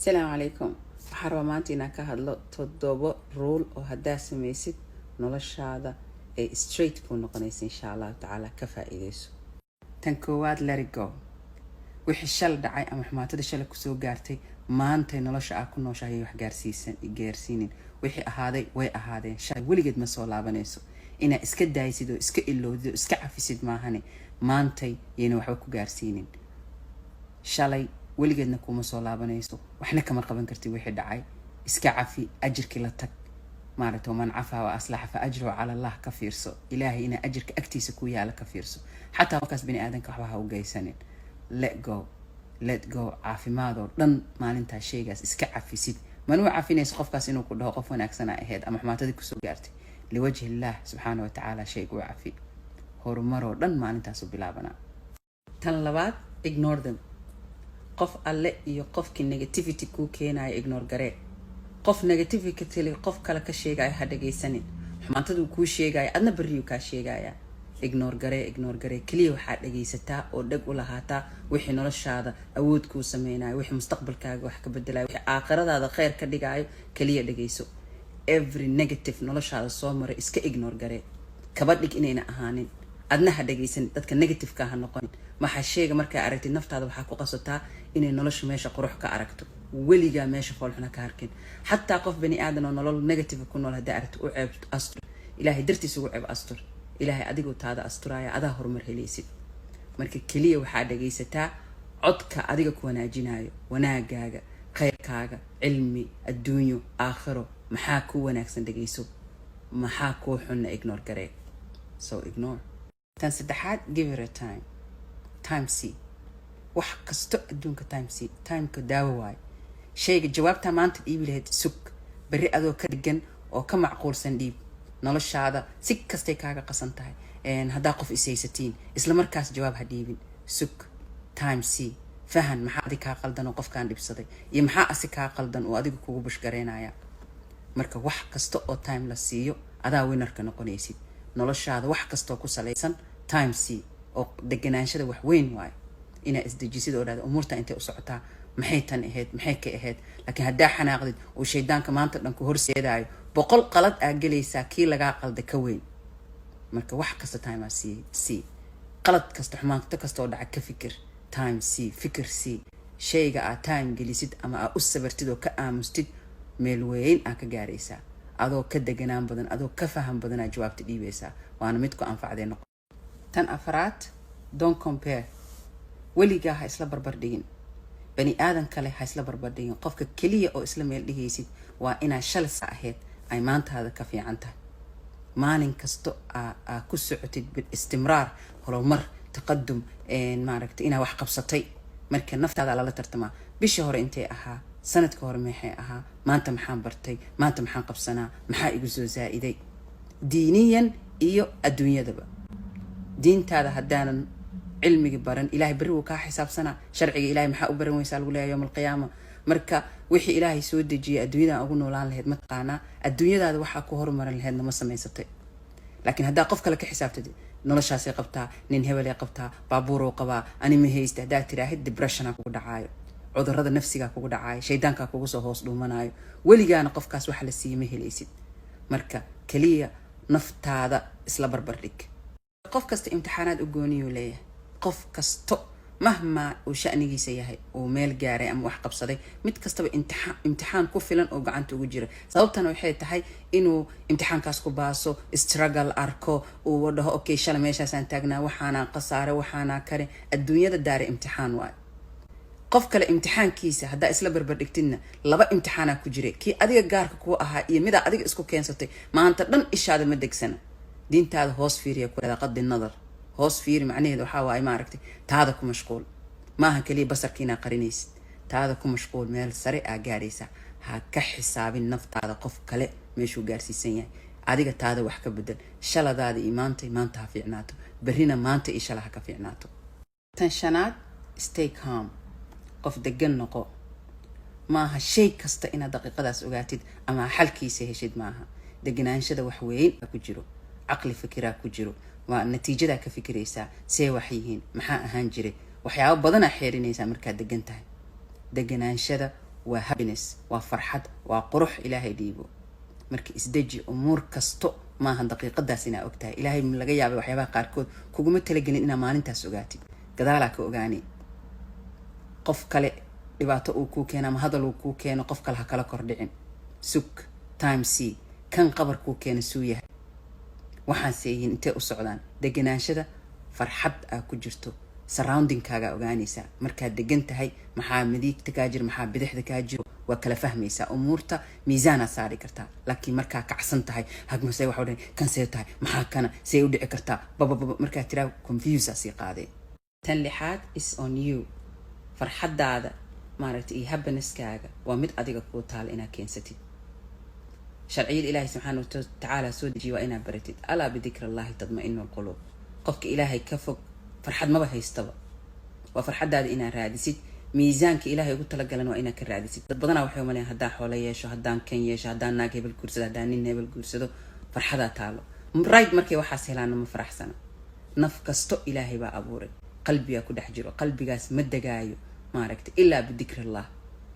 السلام عليكم. waxaan rabaa maanta inaan ka hadlo 7 rule oo haddaa samaysid noloshaada ay straight ku noqonaysa insha Allah taala ka faa'iideyso. tan koowaad let it go. wixii shal dhacay ama xumaatada shal ku soo gaartay maanta nolosha aad ku nooshahay wax gaarsiinin wixii ahaaday way ahaadeen shay weligeed ma soo laabanayso ina iska daaysid oo iska ilowdo iska cafisid maahane maanta yeena waxba ku gaarsiinin shalay weligeedna kuma soo laabanayso waxna kama qaban kartid wixii dhacay iska cafi ajirki la tag maaragtay man cafa wa aslaha fa ajru ala Allah ka fiirso ilaahay ina ajirka agtiisa ku yaala ka fiirso xataa qofkaas bini aadanka waxba ha u geysanin let go caafimaadoo dhan maalintaa shaygaas iska cafisid manuu cafinayso qofkaas inuu ku dhaho qof wanaagsan ahayd ama xumaatadii ku soo gaartay liwajhi Allah subhanahu wa ta'ala shaygu cafi horumaroo dhan maalintaas u bilaabana. tan labaad ignore them. qof alle iyo qofkii negativity ku keenayo ignore garee. qof negativity qof kale ka sheegay ha dhageysanin xumaatadu ku sheegay adna bariyo ka sheegaya ignore garee kaliya waxa dhageysataa oo dhag u lahaataa wixii noloshaada awood ku sameeyay wixii mustaqbalkaaga wax ka bedelayo wixii aakhiradaada khayr ka dhigayo kaliya dhageyso. every negative noloshaada soo maray iska ignore garee kaba dhig inayna ahaanin adna ha dhageysan dadka negative ka ha noqon waxa sheega marka aragtid naftaada waxa ku qasataa inay nolosha meesha qurux ka aragto weliga meesha foolxuna ka arkin hatta qof bani aadan oo nolol negative ku nool hadaa aragto u ceeb astur ilaahay dartiisa ugu ceeb astur ilaahay adigu taada asturaya adaa horumar helaysid marka kaliya waxa dhageysataa codka adiga ku wanaajinayo wanaagaaga khayrkaaga cilmi adduunyo aakhiro maxaa ku wanaagsan dhageyso maxaa ku xun ignore garee so ignore. tan saddexaad give it a time see wax kasto adduunka time ka daawo waay shayga jawaabta maanta dhiibi lahayd sug bari adoo ka dhigan oo ka macquulsan dhiib noloshaada si kastay kaaga qasan tahay hadaa qof isaysatiin isla markaas jawaab ha dhiibin sug time see fahan maxaa adiga ka qaldan oo qofkaan dhibsaday iyo maxaa asi ka qaldan oo adiga kugu bushgareynaya marka wax kasto oo time la siiyo adaa winner ka noqonaysid noloshaada wax kasto ku salaysan time see oo deganaanshada wax weyn waay ina isdejisid oo dhaado umurta intay u socotaa maxay tan ahayd maxay ka ahayd laakiin hadaa xanaaqdid oo shaydaanka maanta dhan ku horseedayo 100 qalad aa galaysaa kii laga qalday ka weyn marka wax kasta time see qalad kasta xumaanta kasta oo dhaca ka fikir time see fikir see shayga aa time gelisid ama aa u sabartid oo ka aamustid meel weyn aa ka gaaraysaa adoo ka deganaan badan adoo ka faham badan aa jawaabta dhiibaysaa waana mid ku anfacday noqon. tan afraad don't compare. weligaa ha isla barbar dhigin bani aadan kale ha isla barbar dhigin qofka kaliya oo isla meel dhigaysid waa inaa shalsa ahayd ay maantaada ka fiican tahay maalin kasto aa ku socotid istimraar horumar taqadum maaragtay inaa wax qabsatay marka naftaada lala tartamaa bishii hore intee ahaa sanadka hore maxay ahaa maanta maxaan bartay maanta maxaan qabsanaa maxaa igu soo zaa'iday diiniyan iyo adduunyadaba diintaada haddaanan cilmiga baran ilaahay bari uu ka xisaabsana sharciga ilaahay maxaa u baran weysaa lagu leeyahay yawmal qiyaama marka wixii ilaahay soo dejiyay adduunyada ugu noolaan lahayd ma taqaana adduunyadaada waxa ku horumarin lahayd ma samaysatay laakiin hadaa qof kale ka xisaabtid noloshaas ay qabtaa nin hebel ay qabtaa baabuur oo qabaa ani ma haysta hadaa tiraahid depression kugu dhacaayo cudurrada nafsiga kugu dhacaayo shaydaanka kugu soo hoos dhuumanayo weligaana qofkaas waxa la siiyay ma helaysid marka kaliya naftaada isla barbar dhig. qof kasta imtixaanaad u gooniyo leeyahay qof kasto mahma uu shanigiisa yahay oo meel gaaray ama wax qabsaday mid kastaba imtixaan ku filan oo gacanta ugu jira sababtana waxay tahay inuu imtixaankaas ku baaso struggle arko oo dhaho okay shala meeshaas aan taagnaa waxaana qasaare waxaana kare adduunyada daare imtixaan waay qof kale imtixaankiisa hadaa isla barbar dhigtidna laba imtixaana ku jira kii adiga gaarka ku ahaa iyo mid adiga isku keensatay maanta dhan ishaada ma degsana diintaada hoos fiiriya ku qadi nadar hoos fiiri macnaheedu waxa waay ma aragtay taada ku mashquul maaha kaliya basarkiina qarinaysid taada ku mashquul meel sare aa gaaraysa ha ka xisaabin naftaada qof kale meeshuu gaarsiisan yahay adiga taada wax ka bedel shaladaada iyo maanta ha fiicnaato berrina maanta iyo shala ha ka fiicnaato. tan shanaad stay calm. qof degan noqo maaha shay kasta inaad daqiiqadaas ogaatid ama xalkiisa heshid maaha deganaanshada wax weyn ku jiro caqli fikiraa ku jiro waa natiijada ka fikiraysaa see wax yihiin maxaa ahaan jiray waxyaabo badan xeerinaysaa markaad degan tahay deganaanshaada waa happiness, waa farxad, waa qurux ilaahay dhiibo. marka isdeji umuur kasto maahan daqiiqadaas inaa ogtahay. ilaahay laga yaabay waxyaabaha qaarkood kuguma talagelin inaa maalintaas ogaatid, gadaalaa ka ogaani. qof kale dhibaato uu kuu keeno ama hadal uu kuu keeno, qof kale ha kala kordhicin. sug time c kan qabar kuu keena suu yahay, waxaan seeyihiin intee u socdaan. deganaanshada farxad aa ku jirto, surroundingkaaga ogaanaysaa. markaad degan tahay maxaa midigta kaa jiro, maxaa bidixda kaa jiro, waa kala fahmaysaa. umuurta miisaanaa saari kartaa. laakiin markaa kacsan tahay, hagmasee waxa dhan kan see tahay, maxaa kana see u dhici kartaa, babababa markaa tiraa confuse sii qaadee. tan lixaad is on you. farxadaada maaragtay iyo happiness-kaaga waa mid adiga kuu taal inaad keensatid. sharciyada ilaahay subxaanahu watacaala soo dejiye waa inaad baratid. alaa bidikri llahi tadma-inu alquluub. qofka ilaahay ka fog farxad maba haystaba. waa farxadaada inaad raadisid. miisaanka ilaahay ugu talagalan waa inaad ka raadisid. dad badanaa waxay umaleeyaan haddaan xoolo yeesho, haddaan kan yeesho, haddaan naag hebel guursado, haddaan nin hebel guursado farxadaa taalo. right markay waxaas helaana ma faraxsana. naf kasto ilaahay baa abuuray, qalbigaa ku dhex jiro. qalbigaas ma degaayo maaragtay ilaa bidikri llah.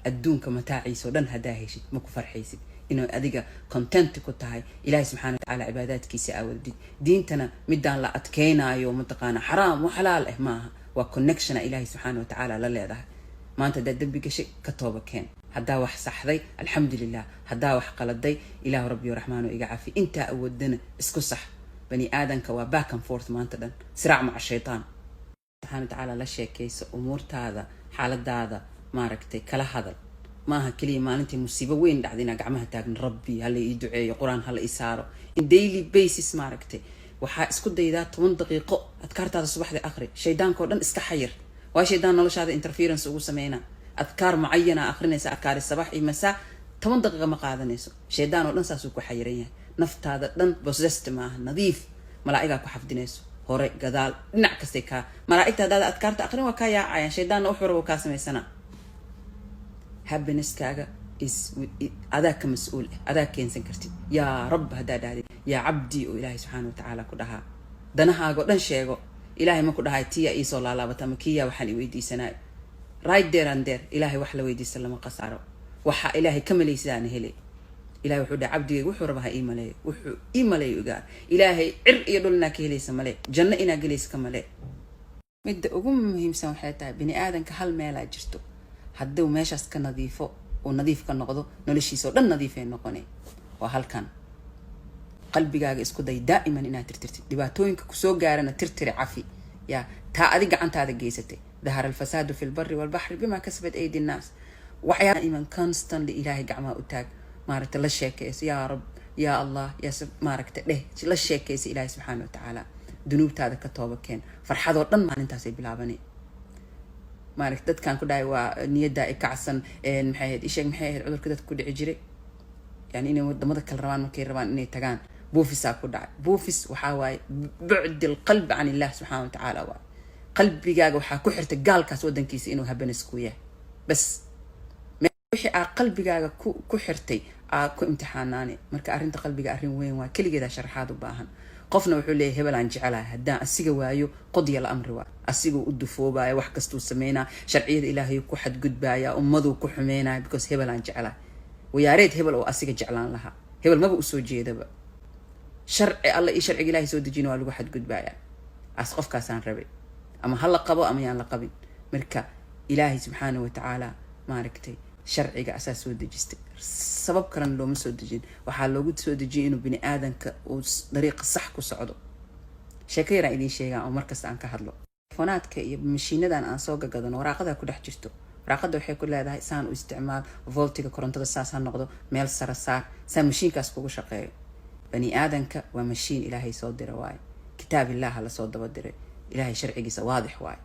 adduunka mataaciisa oo dhan haddaa heshid ma ku farxaysid. inuu adiga content ku tahay ilaahay subxaana watacaala cibaadaadkiisa aawadid. diintana midaan la adkeynaayo mataqaana xaraam wa xalaal maaha. waa connectiona ilaahay subxaana watacaala la leedahay. maanta haddaad dembi gashay ka tooba keen. haddaa wax saxday alxamdulilah, haddaa wax qaladay ilaahu rabbi raxmaano iga cafi. intaa awoodana isku sax. bani aadanka waa back and forth maanta dhan, siraac maca shaytaan. subxaana watacaala la sheekayso umuurtaada, xaaladaada maaragtay kala hadal. maaha kaliya maalintii musiibo weyn dhacday inaa gacmaha taagna rabbi hala ii duceeyo, qur-aan hala ii saaro. in daily basis maaragtay waxaa isku daydaa 10 daqiiqo adkaartaada subaxdii akhri. shaydaanka oo dhan iska xayir. waa shaydaan noloshaada interference ugu sameynaa. adkaar mucayana akhrinaysa, adkaari sabax iyo masaa 10 daqiiqo ma qaadanayso. shaydaan oo dhan saasuu ku xayiran yahay. naftaada dhan possessed maaha, nadiif. malaa'igaa ku xafdinayso hore gadaal dhinac kastay kaa. malaa'igta haddaada adkaarta akhrin waa kaa yaacayaan. shaydaanna wuxuu rabo kaa samaysanaa. happiness-kaaga adaa ka mas-uul ah, adaa keensan kartid. yaa rab haddaa dhahdid yaa cabdi oo ilaahay subxaana watacaala ku dhahaa. danahaaga oo dhan sheego. ilaahay ma ku dhahay tiya iisoo laalaabata ama kiyaa waxaan i weydiisanaayo. right there and there ilaahay wax la weydiista lama qasaaro. waxa ilaahay ka malaysidaana hele. ilaahay wuxuu dhahay cabdigayga wuxuu raba ha ii maleeyo. wuxuu ii maleeyo ogaa. ilaahay cir iyo dhul inaa ka helaysa male, janno inaa gelaysa ka male. midda ugu muhiimsan waxay tahay bini aadanka hal meelaa jirto. hadduu meeshaas ka nadiifo oo nadiif ka noqdo, noloshiisa oo dhan nadiif ay noqonay. waa halkan. qalbigaaga isku day daa'iman inaad tirtirtid. dhibaatooyinka kusoo gaarana tirtiri cafi. yaa taa adig gacantaada geysatay. dahara alfasaadu fi lbari walbaxri bima kasabat aydi nnaas. waxyaa iman constantly ilaahay gacmaha u taag. maaragta la sheekaysa yaa rab yaa allah yaa maaragta dheh la sheekaysa ilaahay subxaana watacaala. dunuubtaada ka tooba keen. farxadoo dhan maalintaasay bilaabanay. maaragta dadkan ku dhahay waa niyadda ay kacsan. maxay ahayd isheeg maxay ahayd cudurka dadka ku dhici jiray, yani inay wadamada kale rabaan markay rabaan inay tagaan. buufisaa ku dhacay. buufis waxaa waaye bucdi alqalbi can illah subxaana watacaala. waa qalbigaaga waxaa ku xirtay gaalkaas wadankiisa inuu habanes ku yahay. bas wixii aa qalbigaaga ku xirtay aa ku imtixaanaane. marka arrinta qalbiga arrin weyn waa, keligeedaa sharaxaad u baahan. qofna wuxuu leeyahay hebel aan jecelahay, haddaan asiga waayo qodya la amri waa. asiguu u dufoobaya, wax kastuu sameynaa, sharciyada ilaahay ku xadgudbaaya, ummaduu ku xumeynaya because hebel aan jecelahay. wayaareed hebel oo asiga jeclaan lahaa. hebel maba usoo jeedaba. sharci alla iyo sharciga ilaahay soo dejina waa lagu xadgudbaaya. as qofkaasaan rabay ama ha la qabo ama yaan la qabin. marka ilaahay subxaana watacaala maaragtay sharciga asaa soo dejistay. sabab kalena looma soo dejin. waxaa loogu soo dejiyay inuu bini aadanka uu dariiqa sax ku socdo. sheeko yaraan idiin sheegaan oo markasta aan ka hadlo. telefonaadka iyo mashiinadan aan soo gagadano waraaqada ku dhex jirto. waraaqada waxay ku leedahay saan u isticmaal, voltiga korontada saas ha noqdo, meel sare saar, saa mashiinkaas kugu shaqeeyo. bani aadanka waa mashiin ilaahay soo dira waaye. kitaab ilaaha la soo daba diray. ilaahay sharcigiisa waadix waaye.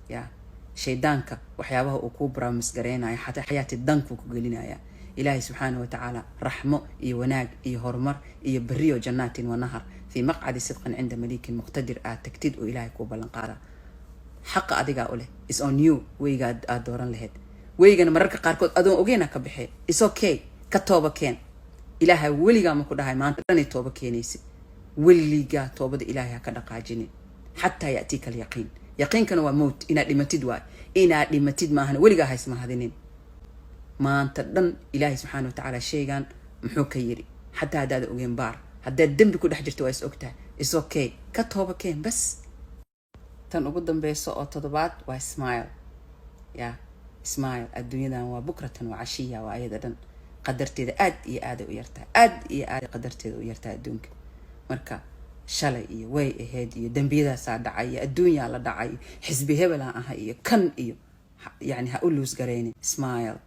yaa shaydaanka waxyaabaha uu kuu baraamis gareynayo xataa xayaati dankuu ku gelinaya. ilaahay subxaana watacaala raxmo iyo wanaag iyo horumar iyo beriyo jannaatin wa nahar fii maqcadi sidqin cinda maliikin muqtadir aad tagtid oo ilaahay kuu ballan qaada. xaqa adigaa u leh. is on you weyga aad dooran lahayd. weygana mararka qaarkood adoon ogeena ka baxee. is okay ka tooba keen. ilaahay weligaa ma ku dhahay maanta dhanay tooba keenaysid. weligaa toobada ilaahay ha ka dhaqaajinin xataa ya'tiika alyaqiin. yaqiinkana waa mowt. inaad dhimatid waay. inaad dhimatid maahan weligaa haysmahadinin. maanta dhan ilaahay subxaana watacaala shaygan muxuu ka yiri xataa haddaada ogeen baar haddaad dembi ku dhex jirto waa is ogtahay is okay ka tooba keen bas tan ugu dambeyso oo toddobaad waa smile ya smile adduunyadan waa bukratan waa cashiya waa ayada dhan qadarteeda aad iyo aad u yartahay aad iyo aad qadarteeda u yartahay adduunka marka shalay iyo way ahayd iyo dambiyadaasaa dhacay iyo adduunyaa la dhacay xisbi hebelaan ahay iyo kan iyo يعني هقول قريني smile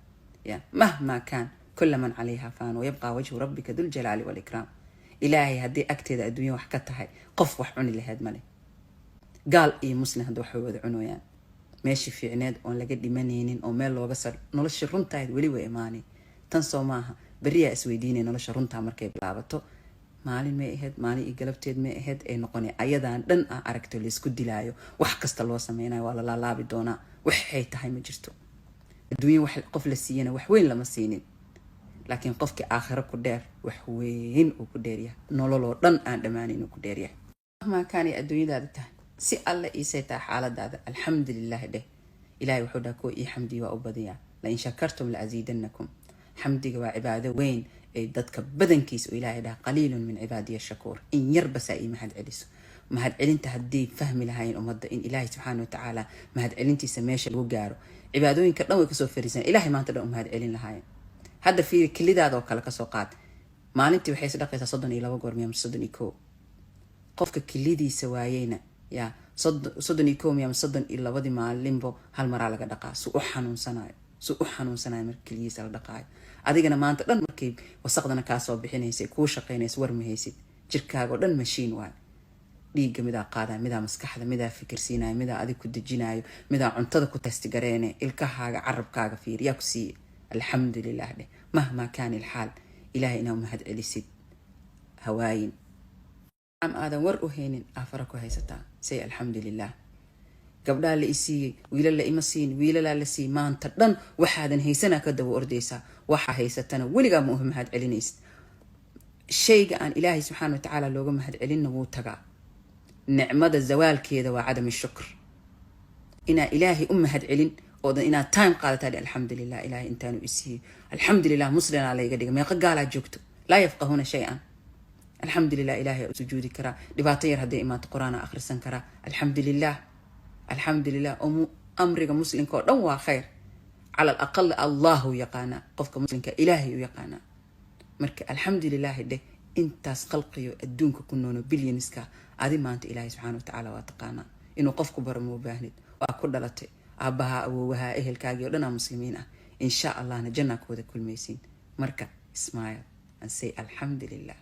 يعني مهما كان كل من عليها فان ويبقى وجه ربك ذو الجلال والإكرام إلهي هدي أكتد الدنيا وحكتها قف وحعوني لهاد مالي قال إيه مسلم هدو حوذ عنويان ماشي في عناد أون لقد منينين أو ميل وبصر نولش رنتا ولي وإيماني تنسوا معها بريا اسويديني نولش رنتا مركب لعبتو maalin may ahayd maalin iyo galabteed may ahayd ay noqonay ayadan dhan aan aragto la isku dilaayo wax kasta loo sameeyay waa la laalaabi doonaa waxay tahay ma jirto adduunyo wax qof la siiyana wax weyn lama siinin laakiin qofkii aakhiro ku dheer wax weyn uu ku dheer yahay nololoo dhan aan dhamaanin uu ku dheer yahay ma kaani adduunyadaada tahay si alla iisay tahay xaaladaada alxamdulillaah dheh ilaahay wuxuu dhaha koo ii xamdi waa u badiyaa la in shakartum la aziidannakum xamdiga waa cibaado weyn ay dadka badankiisa oo ilaahay dhaha qaliilun min cibaadiya shakuur in yar bas ay mahad celiso mahad celinta haddii fahmi lahayn ummadda in ilaahay subxaana watacaala mahad celintiisa meesha lagu gaaro cibaadooyinka dhan way kasoo fariisan ilaahay maanta dhan u mahad celin lahaayeen hadda fiiri kelidaada oo kale kasoo qaad maalintii waxay isdhaqaysaa 32 goor miya 31 qofka kelidiisa waayeyna yaa 31 miya 32 maalinbo hal maraa laga dhaqaa su u xanuunsanayo marka keligiisa la dhaqaayo adigana maanta dhan markay wasaqdana kaa soo bixinaysay kuu shaqaynaysa war ma haysid jirkaaga oo dhan mashiin waay dhiigga midaa qaadaya midaa maskaxda midaa fikirsiinaya midaa adig ku dejinayo midaa cuntada ku testigareene ilkahaaga carabkaaga fiir yaa ku siiye alxamdulilah dheh mahmaa kaani ilxaal ilaahay inaa mahad celisid hawaayin am aadan war u haynin aafara ku haysataa say alxamdulilah gabdhaa la isiiyey wiila la ima siin wiilalaa la siiyey maanta dhan waxaadan haysanaa ka daba ordaysaa waxaa haysatana weligaa ma uha mahad celinaysid shayga aan ilaahay subxaana watacaala looga mahad celinna wuu tagaa nicmada zawaalkeeda waa cadam shukr inaa ilaahay u mahad celin oodan inaad time qaadataa alxamdulilah ilaahay intaanu isiiyey alxamdulilah muslimaa layga dhiga meeqa gaalaa joogto laa yafqahuuna shay-an alxamdulilah ilaahay u sujuudi karaa dhibaato yar hadday imaato qur-aana akhrisan karaa alxamdulilah alxamdulilah amriga muslimka oo dhan waa khayr cala alaqal allahu yaqaanaa qofka muslimka ilaahay u yaqaanaa marka alxamdulilah dheh intaas khalqiyo adduunka ku noono bilyaniska adi maanta ilaahay subxaana watacaala waa taqaanaa inuu qofku baro ma u baahnid waa ku dhalatay aabbaha awoowaha ehelkaagii oo dhanaa muslimiin ah insha allahna jannaa kooda kulmaysiin marka smile and say alxamdulilah